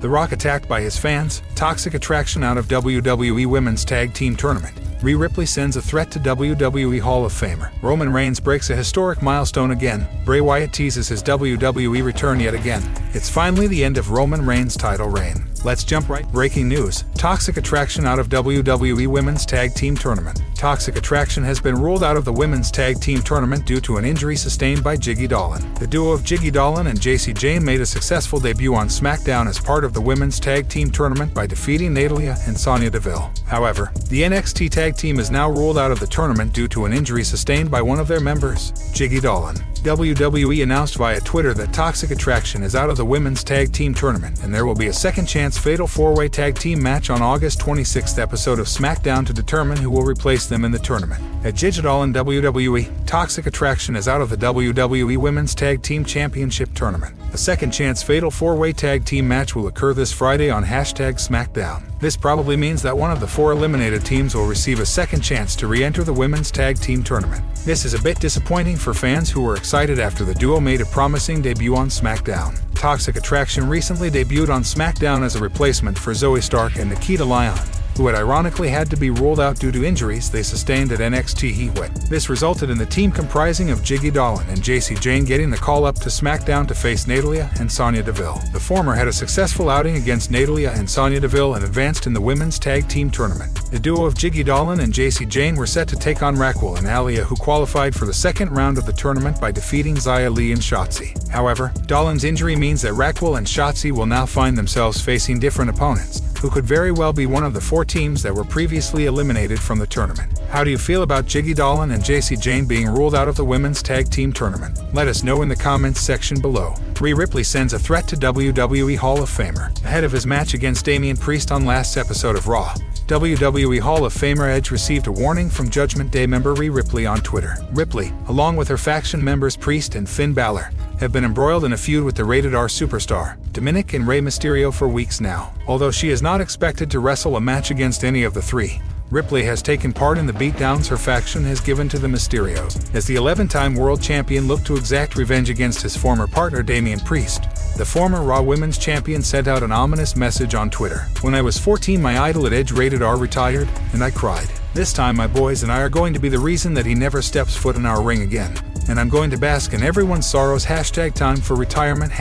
The Rock attacked by his fans, toxic attraction out of WWE Women's Tag Team Tournament. Rhea Ripley sends a threat to WWE Hall of Famer. Roman Reigns breaks a historic milestone again. Bray Wyatt teases his WWE return yet again. It's finally the end of Roman Reigns' title reign. Let's jump right. Breaking news. Toxic attraction out of WWE Women's Tag Team Tournament. Toxic attraction has been ruled out of the Women's Tag Team Tournament due to an injury sustained by Jiggy Dolan. The duo of Jiggy Dolan and Jacy Jayne made a successful debut on SmackDown as part of the Women's Tag Team Tournament by defeating Natalya and Sonya Deville. However, the NXT Tag Team is now ruled out of the tournament due to an injury sustained by one of their members, Jiggy Dolan. WWE announced via Twitter that Toxic Attraction is out of the Women's Tag Team Tournament, and there will be a second chance Fatal 4-Way Tag Team match on August 26th episode of SmackDown to determine who will replace them in the tournament. At Jiggy in WWE, Toxic Attraction is out of the WWE Women's Tag Team Championship Tournament. A second chance Fatal 4-Way Tag Team match will occur this Friday on #SmackDown. This probably means that one of the 4 eliminated teams will receive a second chance to re-enter the Women's Tag Team Tournament. This is a bit disappointing for fans who were excited after the duo made a promising debut on SmackDown. Toxic Attraction recently debuted on SmackDown as a replacement for Zoe Stark and Nikita Lyon, who had ironically had to be ruled out due to injuries they sustained at NXT Heatwave. This resulted in the team comprising of Jiggy Dolan and Jacy Jayne getting the call up to SmackDown to face Natalya and Sonya Deville. The former had a successful outing against Natalya and Sonya Deville and advanced in the Women's Tag Team Tournament. The duo of Jiggy Dolan and Jacy Jayne were set to take on Raquel and Aliyah, who qualified for the second round of the tournament by defeating Xia Li and Shotzi. However, Dolan's injury means that Raquel and Shotzi will now find themselves facing different opponents, who could very well be one of the 4 teams that were previously eliminated from the tournament. How do you feel about Jiggy Dolan and Jacy Jayne being ruled out of the Women's Tag Team Tournament? Let us know in the comments section below. Rhea Ripley sends a threat to WWE Hall of Famer. Ahead of his match against Damian Priest on last episode of Raw, WWE Hall of Famer Edge received a warning from Judgment Day member Rhea Ripley on Twitter. Ripley, along with her faction members Priest and Finn Balor, have been embroiled in a feud with the Rated R superstar, Dominic and Rey Mysterio, for weeks now. Although she is not expected to wrestle a match against any of the 3, Ripley has taken part in the beatdowns her faction has given to the Mysterios. As the 11-time world champion looked to exact revenge against his former partner Damian Priest, the former Raw Women's Champion sent out an ominous message on Twitter. "When I was 14, my idol at Edge Rated R retired, and I cried. This time my boys and I are going to be the reason that he never steps foot in our ring again. And I'm going to bask in everyone's sorrows. #time for retirement.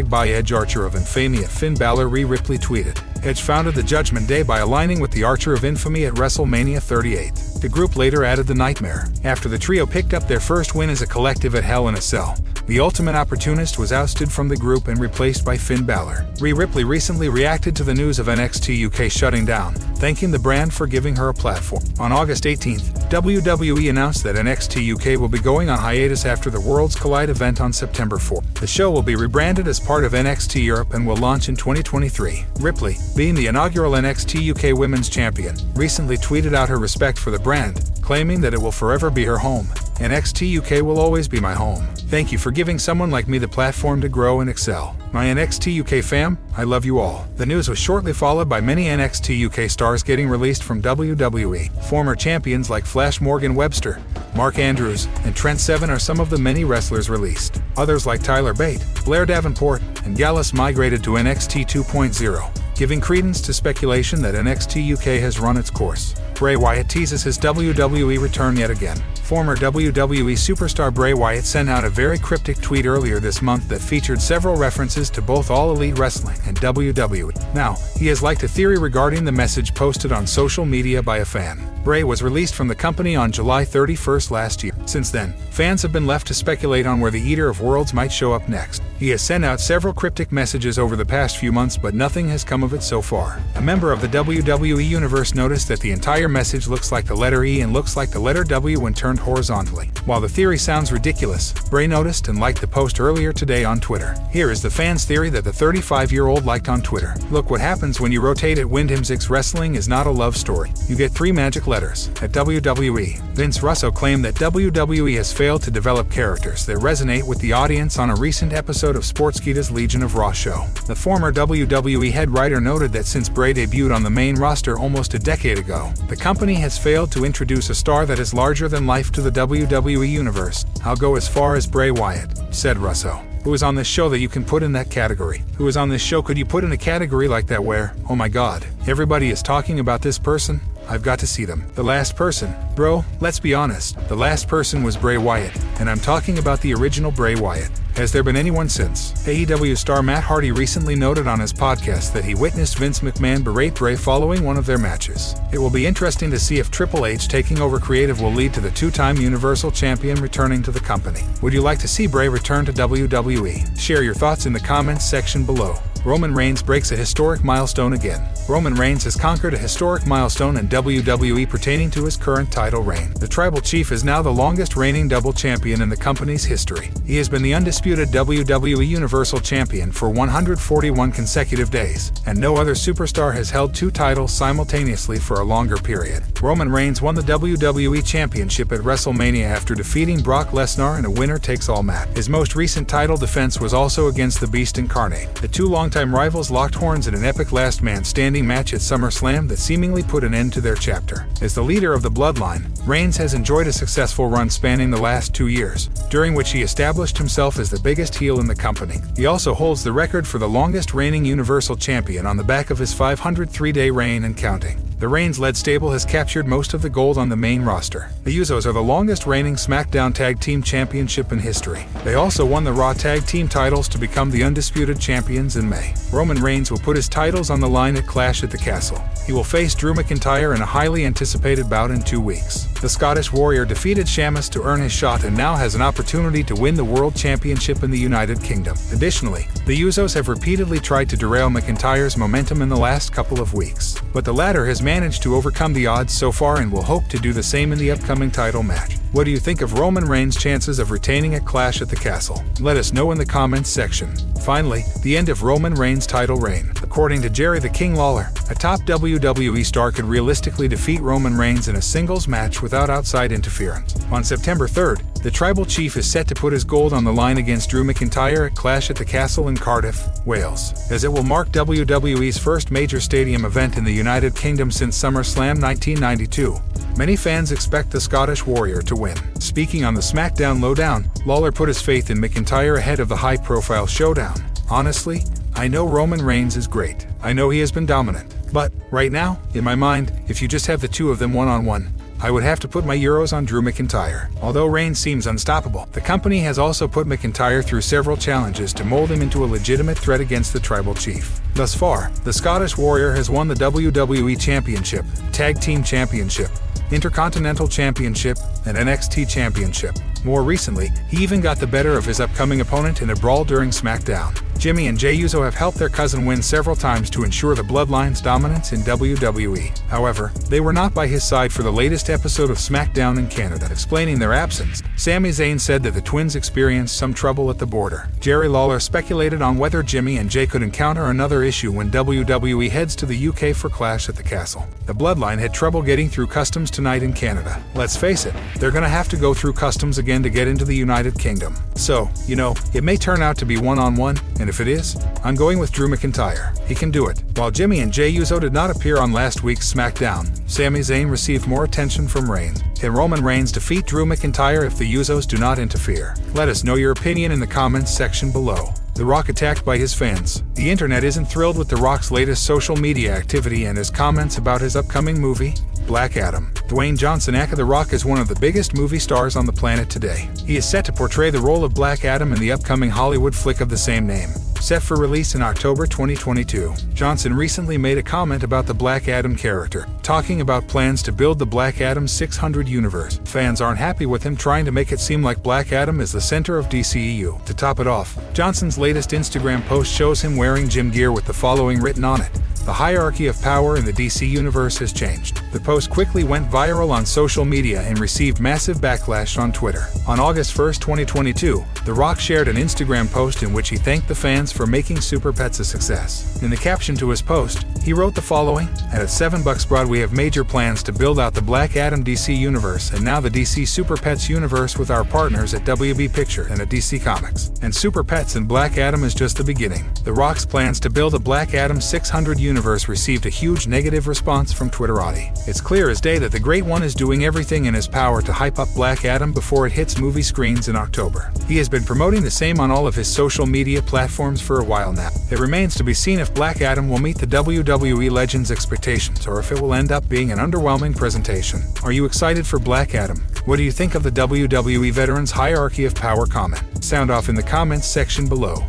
#by Edge Archer of Infamy." At Finn Balor, Rhea Ripley tweeted, "Edge founded the Judgment Day by aligning with the Archer of Infamy at WrestleMania 38. The group later added the Nightmare. After the trio picked up their first win as a collective at Hell in a Cell, the Ultimate Opportunist was ousted from the group and replaced by Finn Balor." Rhea Ripley recently reacted to the news of NXT UK shutting down, thanking the brand for giving her a platform. On August 18th, WWE announced that NXT UK will be going on hiatus after the Worlds Collide event on September 4th. The show will be rebranded as part of NXT Europe and will launch in 2023. Ripley, being the inaugural NXT UK Women's Champion, recently tweeted out her respect for the brand, claiming that it will forever be her home. "NXT UK will always be my home. Thank you for giving someone like me the platform to grow and excel. My NXT UK fam, I love you all." The news was shortly followed by many NXT UK stars getting released from WWE. Former champions like Flash Morgan Webster, Mark Andrews, and Trent Seven are some of the many wrestlers released. Others like Tyler Bate, Blair Davenport, and Gallus migrated to NXT 2.0, giving credence to speculation that NXT UK has run its course. Bray Wyatt teases his WWE return yet again. Former WWE superstar Bray Wyatt sent out a very cryptic tweet earlier this month that featured several references to both All Elite Wrestling and WWE. Now, he has liked a theory regarding the message posted on social media by a fan. Bray was released from the company on July 31st last year. Since then, fans have been left to speculate on where the Eater of Worlds might show up next. He has sent out several cryptic messages over the past few months, but nothing has come of it so far. A member of the WWE Universe noticed that the entire message looks like the letter E and looks like the letter W when turned horizontally. While the theory sounds ridiculous, Bray noticed and liked the post earlier today on Twitter. Here is the fan's theory that the 35-year-old liked on Twitter. "Look what happens when you rotate at Windham's X. Wrestling is not a love story. You get 3 magic letters." At WWE, Vince Russo claimed that WWE has failed to develop characters that resonate with the audience on a recent episode of Sportskeeda's Legion of Raw show. The former WWE head writer noted that since Bray debuted on the main roster almost a decade ago, the company has failed to introduce a star that is larger than life to the WWE Universe. "I'll go as far as Bray Wyatt," said Russo. Who is on this show that you can put in that category? Who is on this show could you put in a category like that where, oh my god, everybody is talking about this person? I've got to see them. The last person. Bro, let's be honest. The last person was Bray Wyatt, and I'm talking about the original Bray Wyatt. Has there been anyone since? AEW star Matt Hardy recently noted on his podcast that he witnessed Vince McMahon berate Bray following one of their matches. It will be interesting to see if Triple H taking over creative will lead to the two-time Universal Champion returning to the company. Would you like to see Bray return to WWE? Share your thoughts in the comments section below. Roman Reigns breaks a historic milestone again. Roman Reigns has conquered a historic milestone in WWE pertaining to his current title reign. The Tribal Chief is now the longest reigning double champion in the company's history. He has been the undisputed WWE Universal Champion for 141 consecutive days, and no other superstar has held two titles simultaneously for a longer period. Roman Reigns won the WWE Championship at WrestleMania after defeating Brock Lesnar in a winner-takes-all match. His most recent title defense was also against the Beast Incarnate. The two longtime rivals locked horns in an epic last-man-standing match at SummerSlam that seemingly put an end to their chapter. As the leader of the Bloodline, Reigns has enjoyed a successful run spanning the last 2 years, during which he established himself as the biggest heel in the company. He also holds the record for the longest reigning Universal Champion on the back of his 503-day reign and counting. The Reigns-led stable has captured most of the gold on the main roster. The Usos are the longest reigning SmackDown Tag Team Championship in history. They also won the Raw Tag Team titles to become the undisputed champions in May. Roman Reigns will put his titles on the line at Clash at the Castle. He will face Drew McIntyre in a highly anticipated bout in 2 weeks. The Scottish Warrior defeated Sheamus to earn his shot and now has an opportunity to win the World Championship in the United Kingdom. Additionally, the Usos have repeatedly tried to derail McIntyre's momentum in the last couple of weeks, but the latter has managed to overcome the odds so far and will hope to do the same in the upcoming title match. What do you think of Roman Reigns' chances of retaining at Clash at the Castle? Let us know in the comments section. Finally, the end of Roman Reigns' title reign. According to Jerry the King Lawler, a top WWE star could realistically defeat Roman Reigns in a singles match without outside interference. On September 3rd, the Tribal Chief is set to put his gold on the line against Drew McIntyre at Clash at the Castle in Cardiff, Wales, as it will mark WWE's first major stadium event in the United Kingdom since SummerSlam 1992. Many fans expect the Scottish Warrior to win. Speaking on the SmackDown Lowdown, Lawler put his faith in McIntyre ahead of the high-profile showdown. Honestly, I know Roman Reigns is great. I know he has been dominant. But, right now, in my mind, if you just have the two of them one-on-one, I would have to put my euros on Drew McIntyre. Although Reigns seems unstoppable, the company has also put McIntyre through several challenges to mold him into a legitimate threat against the Tribal Chief. Thus far, the Scottish Warrior has won the WWE Championship, Tag Team Championship, Intercontinental Championship, and NXT Championship. More recently, he even got the better of his upcoming opponent in a brawl during SmackDown. Jimmy and Jey Uso have helped their cousin win several times to ensure the Bloodline's dominance in WWE. However, they were not by his side for the latest episode of SmackDown in Canada. Explaining their absence, Sami Zayn said that the twins experienced some trouble at the border. Jerry Lawler speculated on whether Jimmy and Jey could encounter another issue when WWE heads to the UK for Clash at the Castle. The Bloodline had trouble getting through customs tonight in Canada. Let's face it, they're gonna have to go through customs again to get into the United Kingdom. So, it may turn out to be one-on-one, and if it is, I'm going with Drew McIntyre. He can do it. While Jimmy and Jey Uso did not appear on last week's SmackDown, Sami Zayn received more attention from Reigns. Can Roman Reigns defeat Drew McIntyre if the Usos do not interfere? Let us know your opinion in the comments section below. The Rock attacked by his fans. The internet isn't thrilled with The Rock's latest social media activity and his comments about his upcoming movie, Black Adam. Dwayne Johnson, aka The Rock, is one of the biggest movie stars on the planet today. He is set to portray the role of Black Adam in the upcoming Hollywood flick of the same name, set for release in October 2022. Johnson recently made a comment about the Black Adam character, talking about plans to build the Black Adam 600 universe. Fans aren't happy with him trying to make it seem like Black Adam is the center of DCEU. To top it off, Johnson's latest Instagram post shows him wearing gym gear with the following written on it: "The hierarchy of power in the DC universe has changed." The post quickly went viral on social media and received massive backlash on Twitter. On August 1st, 2022, The Rock shared an Instagram post in which he thanked the fans for making Super Pets a success. In the caption to his post, he wrote the following: "At $7 Broad, we have major plans to build out the Black Adam DC universe and now the DC Super Pets universe with our partners at WB Picture and at DC Comics. And Super Pets and Black Adam is just the beginning." The Rock's plans to build a Black Adam 600 universe universe received a huge negative response from Twitterati. It's clear as day that the Great One is doing everything in his power to hype up Black Adam before it hits movie screens in October. He has been promoting the same on all of his social media platforms for a while now. It remains to be seen if Black Adam will meet the WWE Legend's expectations or if it will end up being an underwhelming presentation. Are you excited for Black Adam? What do you think of the WWE veterans' hierarchy of power? Comment. Sound off in the comments section below.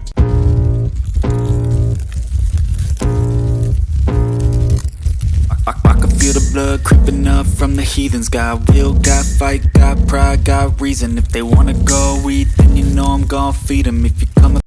I can feel the blood creeping up from the heathens. Got will, got fight, got pride, got reason. If they wanna go eat, then you know I'm gon' feed them. If you come